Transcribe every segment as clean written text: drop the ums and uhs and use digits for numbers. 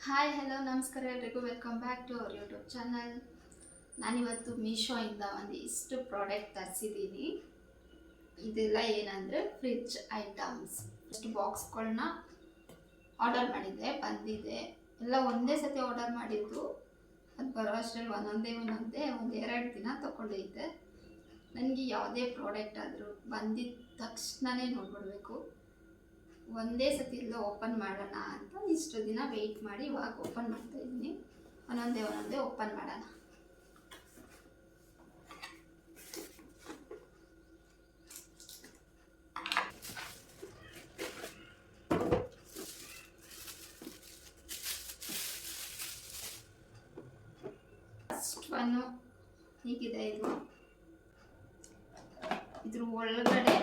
Hi hello ನಮಸ್ಕಾರ ಎಲ್ರಿಗೂ welcome back to our YouTube channel. ನಾನಿವತ್ತು ಮೀಶೋಯಿಂದ ಒಂದಿಷ್ಟು ಪ್ರಾಡಕ್ಟ್ ತರಿಸಿದ್ದೀನಿ. ಇದೆಲ್ಲ ಏನಂದರೆ ಫ್ರಿಡ್ಜ್ ಐಟಮ್ಸ್. ಇಷ್ಟು ಬಾಕ್ಸ್ಗಳನ್ನ ಆರ್ಡರ್ ಮಾಡಿದ್ದೆ, ಬಂದಿದೆ. ಎಲ್ಲ ಒಂದೇ ಸತಿ ಆರ್ಡರ್ ಮಾಡಿದ್ದು. ಅದು ಬರೋ ಅಷ್ಟರಲ್ಲಿ ಒಂದೊಂದೇ ಒಂದು 2 ದಿನ ತೊಗೊಂಡೈತೆ. ನನಗೆ ಯಾವುದೇ ಪ್ರಾಡಕ್ಟ್ ಆದರೂ ಬಂದಿದ್ದ ತಕ್ಷಣವೇ ನೋಡ್ಬಿಡ್ಬೇಕು. ಒಂದೇ ಸತಿ ಎಲ್ಲ ಓಪನ್ ಮಾಡೋಣ ಅಂತ ಇಷ್ಟು ದಿನ ವೆಯ್ಟ್ ಮಾಡಿ ಇವಾಗ ಓಪನ್ ಮಾಡ್ತಾ ಇದ್ದೀನಿ. ಒಂದೊಂದೇ ಓಪನ್ ಮಾಡೋಣ. ಫಸ್ಟ್ ಒನ್ನು ಹೀಗಿದೆ. ಇದ್ರ ಒಳಗಡೆ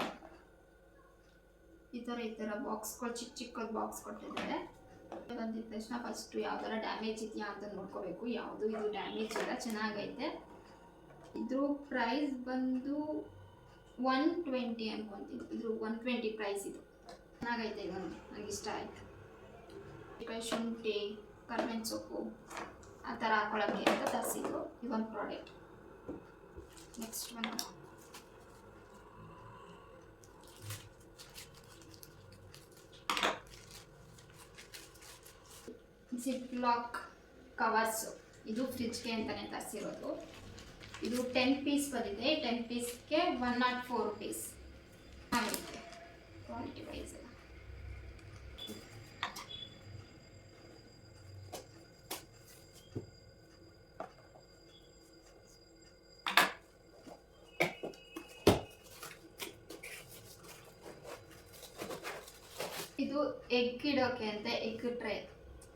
ಈ ಥರ ಬಾಕ್ಸ್ಗಳು ಚಿಕ್ಕದು ಬಾಕ್ಸ್ ಕೊಟ್ಟಿದ್ದಾರೆ. ಬಂದಿದ ತಕ್ಷಣ ಫಸ್ಟು ಯಾವ್ದಾರ ಡ್ಯಾಮೇಜ್ ಇದೆಯಾ ಅಂತ ನೋಡ್ಕೋಬೇಕು. ಯಾವುದು ಇದು ಡ್ಯಾಮೇಜ್ ಇಲ್ಲ, ಚೆನ್ನಾಗೈತೆ. ಇದ್ರ ಪ್ರೈಸ್ ಬಂದು 120 ಅನ್ಕೊಂತೀನಿ. ಇದು 120 ಪ್ರೈಸ್. ಇದು ಚೆನ್ನಾಗೈತೆ. ಇದೊಂದು ನನಗೆ ಇಷ್ಟ ಆಯಿತು. ಶುಂಠಿ, ಕರ್ಬೇವಿನ ಸೊಪ್ಪು ಆ ಥರ ಹಾಕೊಳ್ಳೋಕ್ಕೆ ಅಂತ ತರಿಸಿದ್ರು ಇದೊಂದು ಪ್ರಾಡಕ್ಟ್. ನೆಕ್ಸ್ಟ್ ಒಂದು ಜಿಪ್ ಲಾಕ್ ಕವರ್ಸ್. ಇದು ಫ್ರಿಜ್ಗೆ ಅಂತಲೇ ತರಿಸಿರೋದು. ಇದು 10 ಪೀಸ್ ಬಂದಿದೆ. 10 ಪೀಸ್ಗೆ 104 rupees ಆಗುತ್ತೆ. ಕ್ವಾಲಿಟಿ ವೈಸ್ ಎಲ್ಲ ಇದು ಎಗ್ ಇಡೋಕೆ ಅಂತ ಎಗ್ ಟ್ರೇ.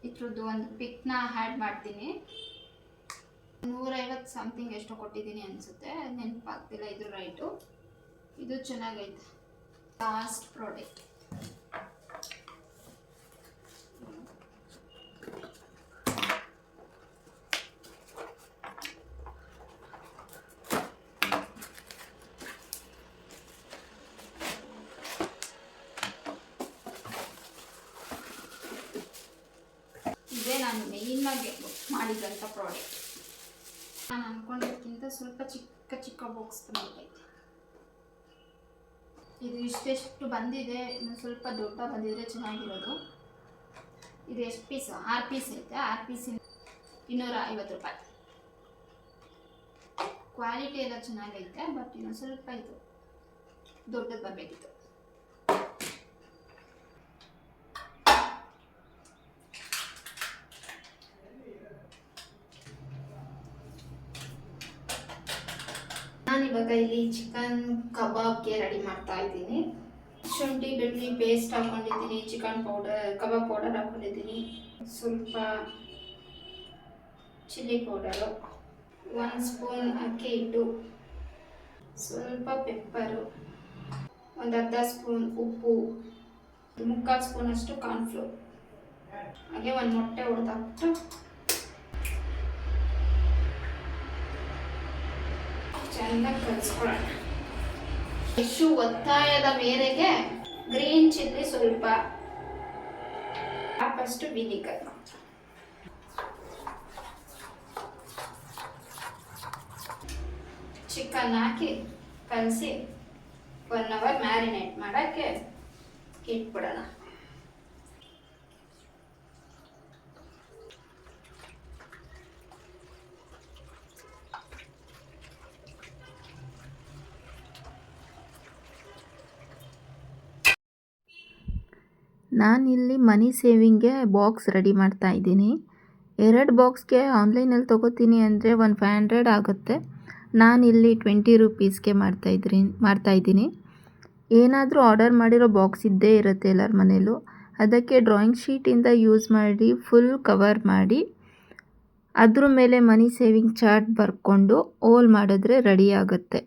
ಇದ್ರದ್ದು ಒಂದು ಪಿಕ್ನ ಆ್ಯಡ್ ಮಾಡ್ತೀನಿ. 150 ಸಮಥಿಂಗ್ ಎಷ್ಟೋ ಕೊಟ್ಟಿದ್ದೀನಿ ಅನಿಸುತ್ತೆ, ನೆನಪಾಗ್ತಿಲ್ಲ ಇದ್ರ ರೈಟು. ಇದು ಚೆನ್ನಾಗೈತೆ. Last product. ಇದೇ ನಾನು ಮೇಯ್ನಾಗಿ ಮಾಡಿದಂಥ ಪ್ರಾಡಕ್ಟ್. ನಾನು ಅಂದ್ಕೊಂಡಿದ್ದಕ್ಕಿಂತ ಸ್ವಲ್ಪ ಚಿಕ್ಕ ಬಾಕ್ಸ್ ಬಂದಿದೆ. ಇದು ಇಷ್ಟೆಷ್ಟು ಬಂದಿದೆ, ಇನ್ನು ಸ್ವಲ್ಪ ದೊಡ್ಡ ಬಂದಿದ್ರೆ ಚೆನ್ನಾಗಿರೋದು. ಇದು ಎಷ್ಟು ಪೀಸ್? 6 ಪೀಸ್ ಐತೆ. 6 ಪೀಸ್ 250 ರೂಪಾಯಿ. ಕ್ವಾಲಿಟಿ ಎಲ್ಲ ಚೆನ್ನಾಗೈತೆ, ಬಟ್ ಇನ್ನು ಸ್ವಲ್ಪ ಇದು ದೊಡ್ಡದು ಬರಬೇಕಿತ್ತು. ನಾನಿವಾಗ ಇಲ್ಲಿ ಚಿಕನ್ ಕಬಾಬ್ಗೆ ರೆಡಿ ಮಾಡ್ತಾ ಇದ್ದೀನಿ. ಶುಂಠಿ ಬೆಳ್ಳುಳ್ಳಿ ಪೇಸ್ಟ್ ಹಾಕೊಂಡಿದ್ದೀನಿ, ಚಿಕನ್ ಪೌಡರ್, ಕಬಾಬ್ ಪೌಡರ್ ಹಾಕೊಂಡಿದ್ದೀನಿ, ಸ್ವಲ್ಪ ಚಿಲ್ಲಿ ಪೌಡರು, 1 ಸ್ಪೂನ್ ಅಕ್ಕಿ ಹಿಟ್ಟು, ಸ್ವಲ್ಪ ಪೆಪ್ಪರು, ಒಂದು ಅರ್ಧ ಸ್ಪೂನ್ ಉಪ್ಪು, 3/4 ಸ್ಪೂನ್ ಅಷ್ಟು ಕಾರ್ನ್ಫ್ಲೋರ್, ಹಾಗೆ 1 ಮೊಟ್ಟೆ ಹೊಡೆದಾಕ್ಬಿಟ್ಟು ಚೆನ್ನಾಗಿ ಕಲಿಸ್ಕೊಳ್ಳೋಣ. ಇಷ್ಟು ಒತ್ತಾಯದ ಮೇರೆಗೆ ಗ್ರೀನ್ ಚಿಲ್ಲಿ ಸ್ವಲ್ಪ ಹಾಕಷ್ಟು ವಿನಿಗರ್, ಚಿಕನ್ ಹಾಕಿ ಕಲಸಿ 1 ಅವರ್ ಮ್ಯಾರಿನೇಟ್ ಮಾಡೋಕ್ಕೆ ಇಟ್ಬಿಡೋಣ. ನಾನಿಲ್ಲಿ ಮನಿ ಸೇವಿಂಗ್ಗೆ ಬಾಕ್ಸ್ ರೆಡಿ ಮಾಡ್ತಾ ಇದ್ದೀನಿ. 2 ಬಾಕ್ಸ್ಗೆ ಆನ್ಲೈನಲ್ಲಿ ತೊಗೋತೀನಿ ಅಂದರೆ 500 ಆಗುತ್ತೆ. ನಾನಿಲ್ಲಿ 20 ರೂಪೀಸ್ಗೆ ಮಾಡ್ತಾ ಇದ್ದೀನಿ. ಏನಾದರೂ ಆರ್ಡರ್ ಮಾಡಿರೋ ಬಾಕ್ಸ್ ಇದ್ದೇ ಇರುತ್ತೆ ಎಲ್ಲರ ಮನೇಲೂ. ಅದಕ್ಕೆ ಡ್ರಾಯಿಂಗ್ ಶೀಟಿಂದ ಯೂಸ್ ಮಾಡಿ ಫುಲ್ ಕವರ್ ಮಾಡಿ ಅದ್ರ ಮೇಲೆ ಮನಿ ಸೇವಿಂಗ್ ಚಾರ್ಟ್ ಬರ್ಕೊಂಡು ಹೋಲ್ ಮಾಡಿದ್ರೆ ರೆಡಿ ಆಗುತ್ತೆ.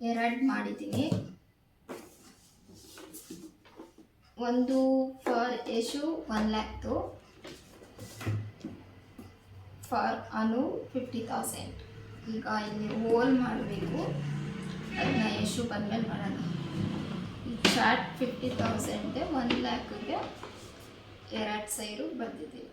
2 ಮಾಡಿದ್ದೀನಿ. ಒಂದು ಫಾರ್ ಯಶು 1 ಲ್ಯಾಕ್ದು, ಫಾರ್ ಅನು 50,000. ಈಗ ಇಲ್ಲಿ ಹೋಲ್ ಮಾಡಬೇಕು, ಅದನ್ನ ಯಶು ಬಂದಮೇಲೆ ಮಾಡೋಣ. ಈ ಚಾರ್ಟ್ 50,000 1 ಲ್ಯಾಕ್ಗೆ 2 ಸೈಡು ಬಂದಿದ್ದೀವಿ.